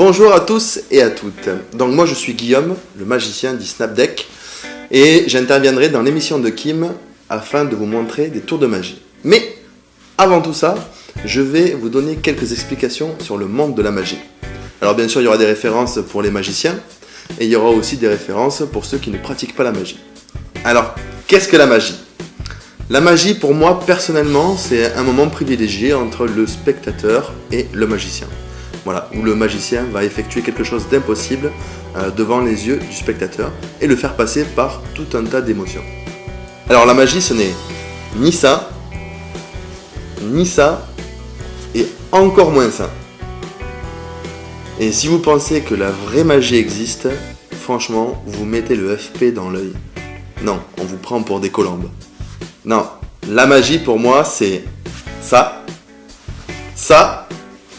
Bonjour à tous et à toutes. Donc moi je suis Guillaume, le magicien du Snapdeck, et j'interviendrai dans l'émission de Kim afin de vous montrer des tours de magie. Mais avant tout ça, je vais vous donner quelques explications sur le monde de la magie. Alors bien sûr il y aura des références pour les magiciens, et il y aura aussi des références pour ceux qui ne pratiquent pas la magie. Alors, qu'est-ce que la magie ? La magie pour moi personnellement c'est un moment privilégié entre le spectateur et le magicien. Voilà, où le magicien va effectuer quelque chose d'impossible devant les yeux du spectateur et le faire passer par tout un tas d'émotions. Alors la magie, ce n'est ni ça, et encore moins ça. Et si vous pensez que la vraie magie existe, franchement, vous mettez le FP dans l'œil. Non, on vous prend pour des colombes. Non, la magie pour moi, c'est ça,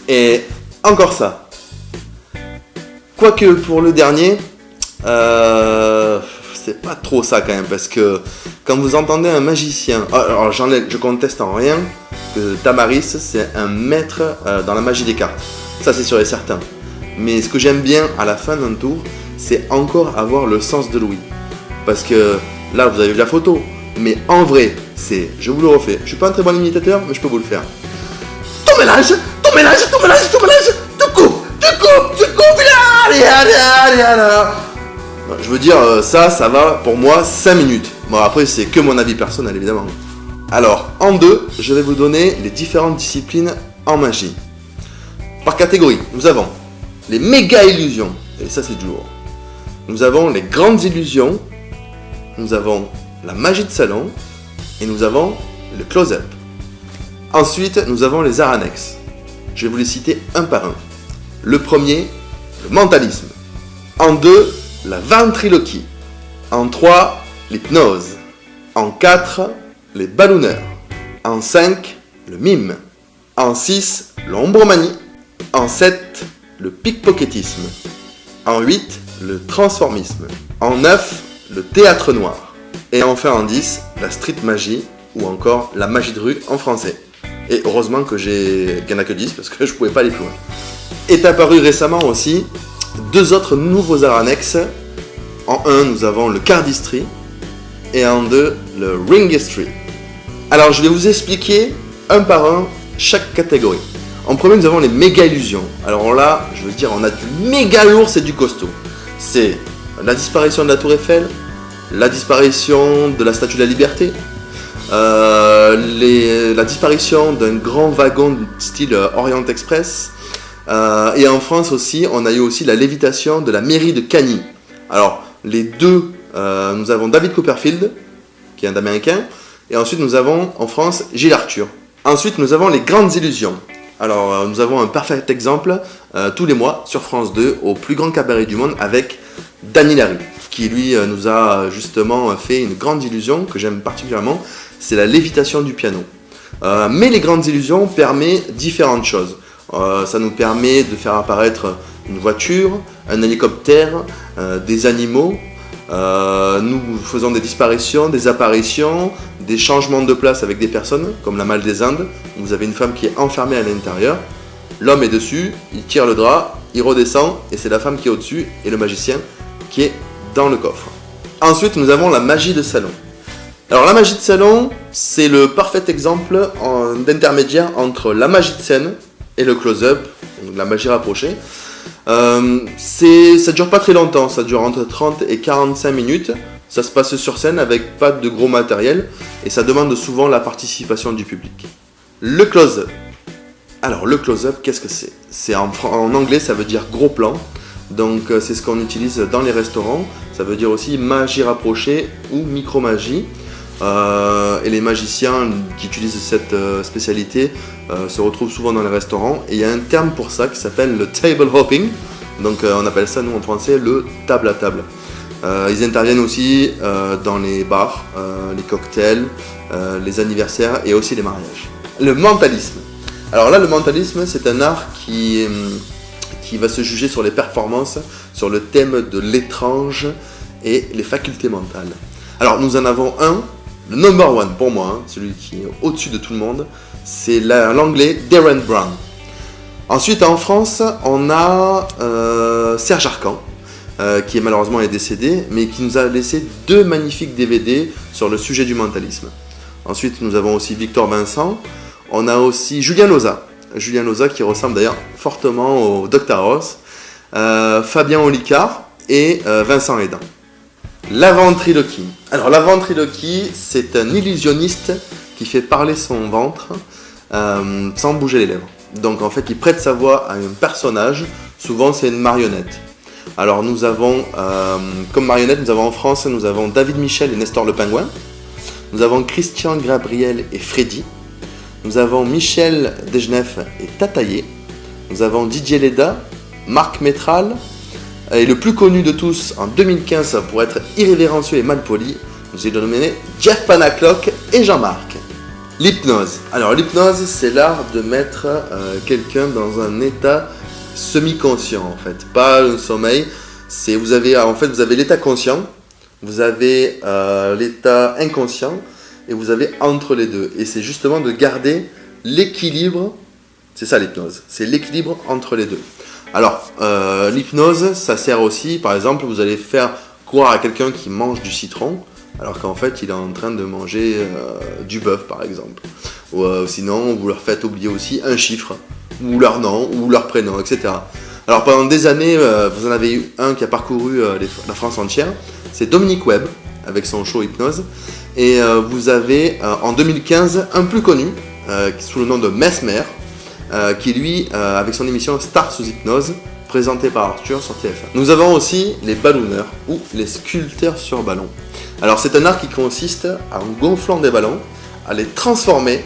et encore ça. Quoique pour le dernier, c'est pas trop ça quand même, parce que quand vous entendez un magicien, alors je conteste en rien que Tamaris c'est un maître dans la magie des cartes, ça c'est sûr et certain. Mais ce que j'aime bien à la fin d'un tour, c'est encore avoir le sens de l'ouïe, parce que là vous avez vu la photo, mais en vrai, je vous le refais. Je suis pas un très bon imitateur, mais je peux vous le faire. Tout mélange, tu coupes, je veux dire, ça va pour moi 5 minutes. Bon, après, c'est que mon avis personnel, évidemment. Alors, en deux, je vais vous donner les différentes disciplines en magie. Par catégorie, nous avons les méga illusions, et ça c'est du lourd. Nous avons les grandes illusions, nous avons la magie de salon, et nous avons le close-up. Ensuite, nous avons les arts annexes. Je vais vous les citer un par un. Le premier, le mentalisme. En 2, la ventriloquie. En 3, l'hypnose. En 4, les ballooneurs. En 5, le mime. En 6, l'ombromanie. En 7, le pickpocketisme. En 8, le transformisme. En 9, le théâtre noir. Et enfin en 10, la street magie ou encore la magie de rue en français. Et heureusement qu'il n'y en a que 10 parce que je ne pouvais pas aller plus loin. Est apparu récemment aussi 2 autres nouveaux arts annexes. En 1, nous avons le cardistry et en 2, le ringistry. Alors je vais vous expliquer un par un chaque catégorie. En premier, nous avons les méga illusions. Alors là, je veux dire, on a du méga lourd, c'est du costaud. C'est la disparition de la tour Eiffel, la disparition de la Statue de la Liberté, la disparition d'un grand wagon style Orient Express, et en France aussi, on a eu aussi la lévitation de la mairie de Cagny. Alors, les deux, nous avons David Copperfield, qui est un Américain, et ensuite nous avons en France Gilles Arthur. Ensuite, nous avons les grandes illusions. Alors, nous avons un parfait exemple tous les mois sur France 2 au plus grand cabaret du monde avec Danny Larry, qui lui nous a justement fait une grande illusion que j'aime particulièrement, c'est la lévitation du piano. Mais les grandes illusions permettent différentes choses. Ça nous permet de faire apparaître une voiture, un hélicoptère, des animaux. Nous faisons des disparitions, des apparitions, des changements de place avec des personnes, comme la Malle des Indes. Vous avez une femme qui est enfermée à l'intérieur. L'homme est dessus, il tire le drap, il redescend, et c'est la femme qui est au-dessus, et le magicien qui est dans le coffre. Ensuite, nous avons la magie de salon. Alors la magie de salon, c'est le parfait exemple d'intermédiaire entre la magie de scène et le close-up, donc la magie rapprochée. Ça dure pas très longtemps, ça dure entre 30 et 45 minutes. Ça se passe sur scène avec pas de gros matériel et ça demande souvent la participation du public. Le close-up. Alors le close-up, qu'est-ce que c'est ? En anglais, ça veut dire gros plan. Donc c'est ce qu'on utilise dans les restaurants. Ça veut dire aussi magie rapprochée ou micro-magie. Et les magiciens qui utilisent cette spécialité se retrouvent souvent dans les restaurants. Et il y a un terme pour ça qui s'appelle le table hopping. Donc on appelle ça nous en français le table à table. Ils interviennent aussi dans les bars, les cocktails, les anniversaires et aussi les mariages. Le mentalisme. Alors là, le mentalisme, c'est un art qui va se juger sur les performances, sur le thème de l'étrange et les facultés mentales. Alors nous en avons un, le number one pour moi, celui qui est au-dessus de tout le monde, c'est l'anglais Darren Brown. Ensuite, en France, on a Serge Arcan, qui est malheureusement est décédé, mais qui nous a laissé 2 magnifiques DVD sur le sujet du mentalisme. Ensuite, nous avons aussi Victor Vincent. On a aussi Julien Loza. Julien Loza qui ressemble d'ailleurs fortement au Dr House. Fabien Olicard et Vincent Hédan. La ventriloquie. Alors la ventriloquie, c'est un illusionniste qui fait parler son ventre sans bouger les lèvres. Donc en fait, il prête sa voix à un personnage. Souvent, c'est une marionnette. Alors nous avons, comme marionnette, nous avons en France, nous avons David Michel et Nestor le Pingouin. Nous avons Christian Gabriel et Freddy. Nous avons Michel Desgenef et Tataillé. Nous avons Didier Leda, Marc Métral. Et le plus connu de tous, en 2015, pour être irrévérencieux et malpoli, nous avons nommé Jeff Panaclock et Jean-Marc. L'hypnose. Alors l'hypnose, c'est l'art de mettre quelqu'un dans un état semi-conscient, en fait. Pas un sommeil. Vous avez l'état conscient, vous avez l'état inconscient, et vous avez entre les deux. Et c'est justement de garder l'équilibre, c'est ça l'hypnose, c'est l'équilibre entre les deux. Alors, l'hypnose, ça sert aussi, par exemple, vous allez faire croire à quelqu'un qui mange du citron, alors qu'en fait, il est en train de manger du bœuf, par exemple. Ou sinon, vous leur faites oublier aussi un chiffre, ou leur nom, ou leur prénom, etc. Alors, pendant des années, vous en avez eu un qui a parcouru la France entière, c'est Dominique Webb, avec son show Hypnose. Et vous avez en 2015 un plus connu, sous le nom de Mesmer, qui lui, avec son émission Star sous hypnose, présentée par Arthur sur TF1. Nous avons aussi les ballooneurs, ou les sculpteurs sur ballon. Alors c'est un art qui consiste, en gonflant des ballons, à les transformer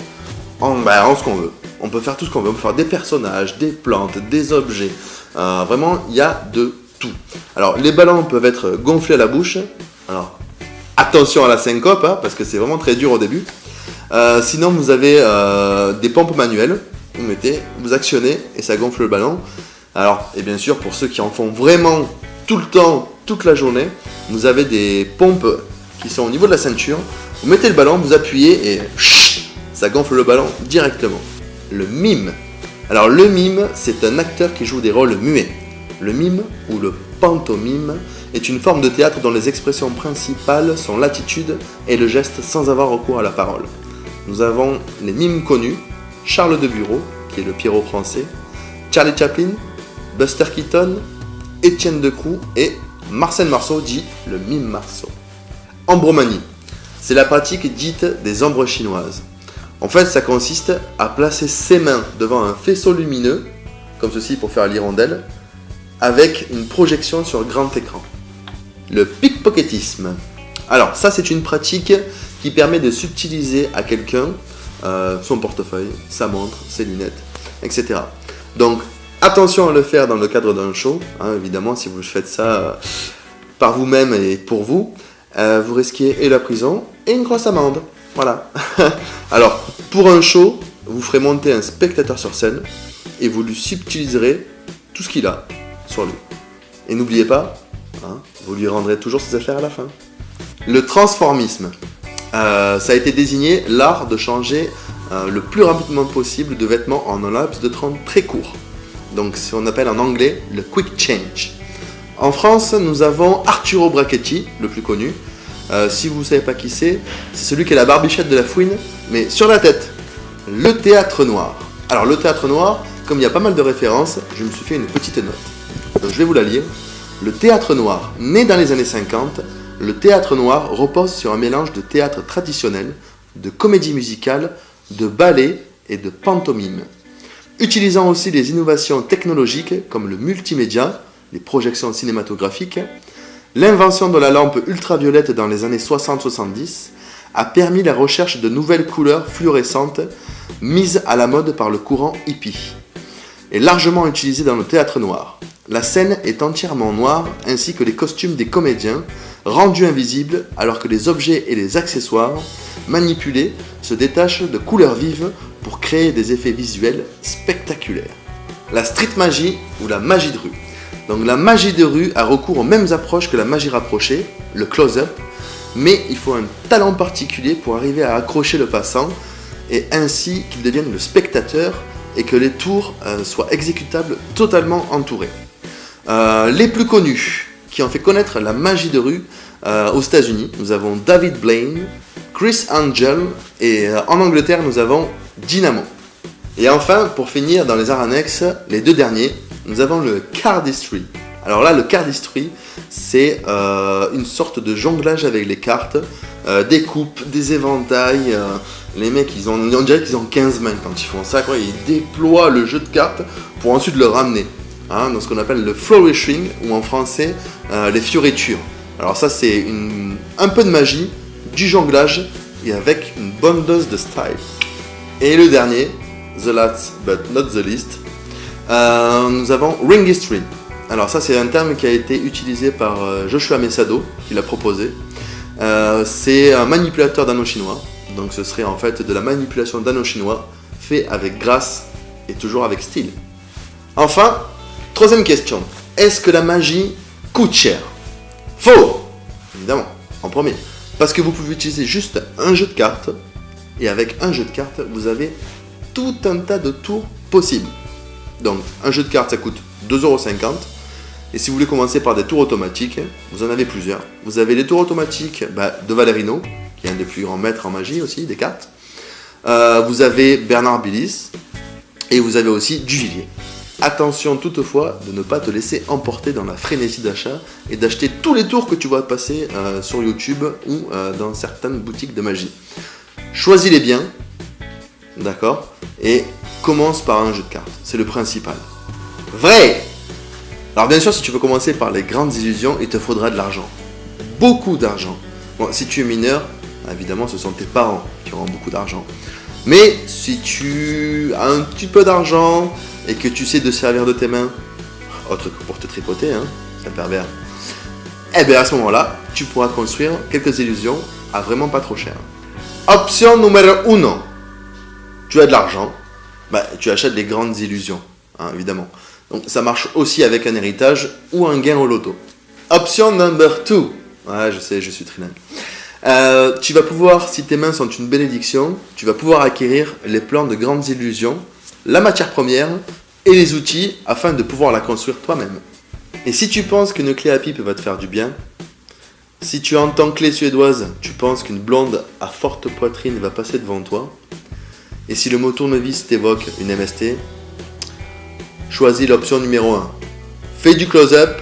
en ce qu'on veut. On peut faire tout ce qu'on veut, on peut faire des personnages, des plantes, des objets. Vraiment, il y a de tout. Alors les ballons peuvent être gonflés à la bouche. Alors attention à la syncope, hein, parce que c'est vraiment très dur au début. Sinon, vous avez des pompes manuelles. Vous actionnez et ça gonfle le ballon. Alors, et bien sûr, pour ceux qui en font vraiment tout le temps, toute la journée, vous avez des pompes qui sont au niveau de la ceinture. Vous mettez le ballon, vous appuyez et ça gonfle le ballon directement. Le mime. Alors, le mime, c'est un acteur qui joue des rôles muets. Le mime ou le pantomime est une forme de théâtre dont les expressions principales sont l'attitude et le geste sans avoir recours à la parole. Nous avons les mimes connus, Charles de Bureau, qui est le Pierrot français, Charlie Chaplin, Buster Keaton, Étienne Decroux et Marcel Marceau, dit le mime Marceau. Ambromanie, c'est la pratique dite des ombres chinoises. En fait, ça consiste à placer ses mains devant un faisceau lumineux, comme ceci pour faire l'hirondelle, avec une projection sur grand écran. Le pickpocketisme. Alors ça, c'est une pratique qui permet de subtiliser à quelqu'un son portefeuille, sa montre, ses lunettes, etc. Donc attention à le faire dans le cadre d'un show, hein, évidemment. Si vous faites ça par vous-même et pour vous, vous risquez et la prison et une grosse amende. Voilà. Alors pour un show, vous ferez monter un spectateur sur scène et vous lui subtiliserez tout ce qu'il a sur lui. Et n'oubliez pas, hein, vous lui rendrez toujours ses affaires à la fin. Le transformisme. Ça a été désigné l'art de changer le plus rapidement possible de vêtements en un laps de temps très court. Donc ce qu'on appelle en anglais le quick change. En France, nous avons Arturo Brachetti, le plus connu. Si vous ne savez pas qui c'est celui qui a la barbichette de la fouine, mais sur la tête. Le théâtre noir. Alors le théâtre noir, comme il y a pas mal de références, je me suis fait une petite note. Donc je vais vous la lire. Le théâtre noir, né dans les années 50, le théâtre noir repose sur un mélange de théâtre traditionnel, de comédie musicale, de ballet et de pantomime. Utilisant aussi les innovations technologiques comme le multimédia, les projections cinématographiques, l'invention de la lampe ultraviolette dans les années 60-70 a permis la recherche de nouvelles couleurs fluorescentes mises à la mode par le courant hippie, et largement utilisée dans le théâtre noir. La scène est entièrement noire ainsi que les costumes des comédiens, rendus invisibles alors que les objets et les accessoires manipulés se détachent de couleurs vives pour créer des effets visuels spectaculaires. La street magie ou la magie de rue. Donc la magie de rue a recours aux mêmes approches que la magie rapprochée, le close-up, mais il faut un talent particulier pour arriver à accrocher le passant et ainsi qu'il devienne le spectateur et que les tours soient exécutables totalement entourés. Les plus connus qui ont fait connaître la magie de rue aux États-Unis, nous avons David Blaine, Chris Angel et en Angleterre nous avons Dynamo. Et enfin, pour finir dans les arts annexes, les deux derniers, nous avons le cardistry. Alors là, le cardistry, c'est une sorte de jonglage avec les cartes, des coupes, des éventails. Les mecs, on dirait qu'ils ont 15 mains quand ils font ça, quoi. Ils déploient le jeu de cartes pour ensuite le ramener. Dans ce qu'on appelle le flourishing, ou en français, les fioritures. Alors ça, c'est un peu de magie, du jonglage, et avec une bonne dose de style. Et le dernier, the last but not the least, nous avons ringistry. Alors ça, c'est un terme qui a été utilisé par Joshua Mesado, qui l'a proposé. C'est un manipulateur d'anneaux chinois. Donc ce serait en fait de la manipulation d'anneaux chinois fait avec grâce et toujours avec style. Enfin, troisième question. Est-ce que la magie coûte cher? Faux! Évidemment, en premier. Parce que vous pouvez utiliser juste un jeu de cartes. Et avec un jeu de cartes, vous avez tout un tas de tours possibles. Donc un jeu de cartes, ça coûte 2,50 €. Et si vous voulez commencer par des tours automatiques, vous en avez plusieurs. Vous avez les tours automatiques de Valerino, qui est un des plus grands maîtres en magie aussi, des cartes. Vous avez Bernard Billis. Et vous avez aussi Duvillier. Attention toutefois de ne pas te laisser emporter dans la frénésie d'achat et d'acheter tous les tours que tu vois passer sur YouTube ou dans certaines boutiques de magie. Choisis-les bien, d'accord, et commence par un jeu de cartes. C'est le principal. Vrai! Alors bien sûr, si tu veux commencer par les grandes illusions, il te faudra de l'argent. Beaucoup d'argent. Bon, si tu es mineur, évidemment, ce sont tes parents qui auront beaucoup d'argent. Mais si tu as un petit peu d'argent et que tu sais te servir de tes mains, autre que pour te tripoter, c'est un pervers, eh bien à ce moment-là, tu pourras construire quelques illusions à vraiment pas trop cher. Option numéro 1. Tu as de l'argent, tu achètes des grandes illusions, évidemment. Donc ça marche aussi avec un héritage ou un gain au loto. Option number 2. Ouais, je sais, je suis trilingue. Tu vas pouvoir, si tes mains sont une bénédiction, tu vas pouvoir acquérir les plans de grandes illusions, la matière première et les outils afin de pouvoir la construire toi-même. Et si tu penses qu'une clé à pipe va te faire du bien, si tu entends clé suédoise, tu penses qu'une blonde à forte poitrine va passer devant toi, et si le mot tournevis t'évoque une MST, choisis l'option numéro 1. Fais du close-up,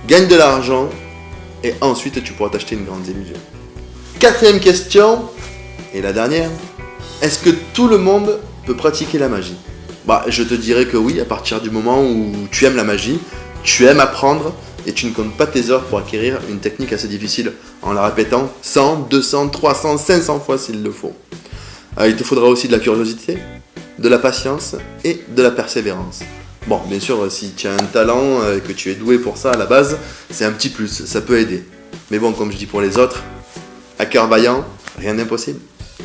gagne de l'argent, et ensuite tu pourras t'acheter une grande illusion. Quatrième question, et la dernière, est-ce que tout le monde peut pratiquer la magie? Je te dirais que oui, à partir du moment où tu aimes la magie, tu aimes apprendre, et tu ne comptes pas tes heures pour acquérir une technique assez difficile en la répétant 100, 200, 300, 500 fois s'il le faut. Il te faudra aussi de la curiosité, de la patience et de la persévérance. Bon, bien sûr, si tu as un talent et que tu es doué pour ça à la base, c'est un petit plus, ça peut aider. Mais bon, comme je dis pour les autres, à cœur vaillant, rien n'est impossible.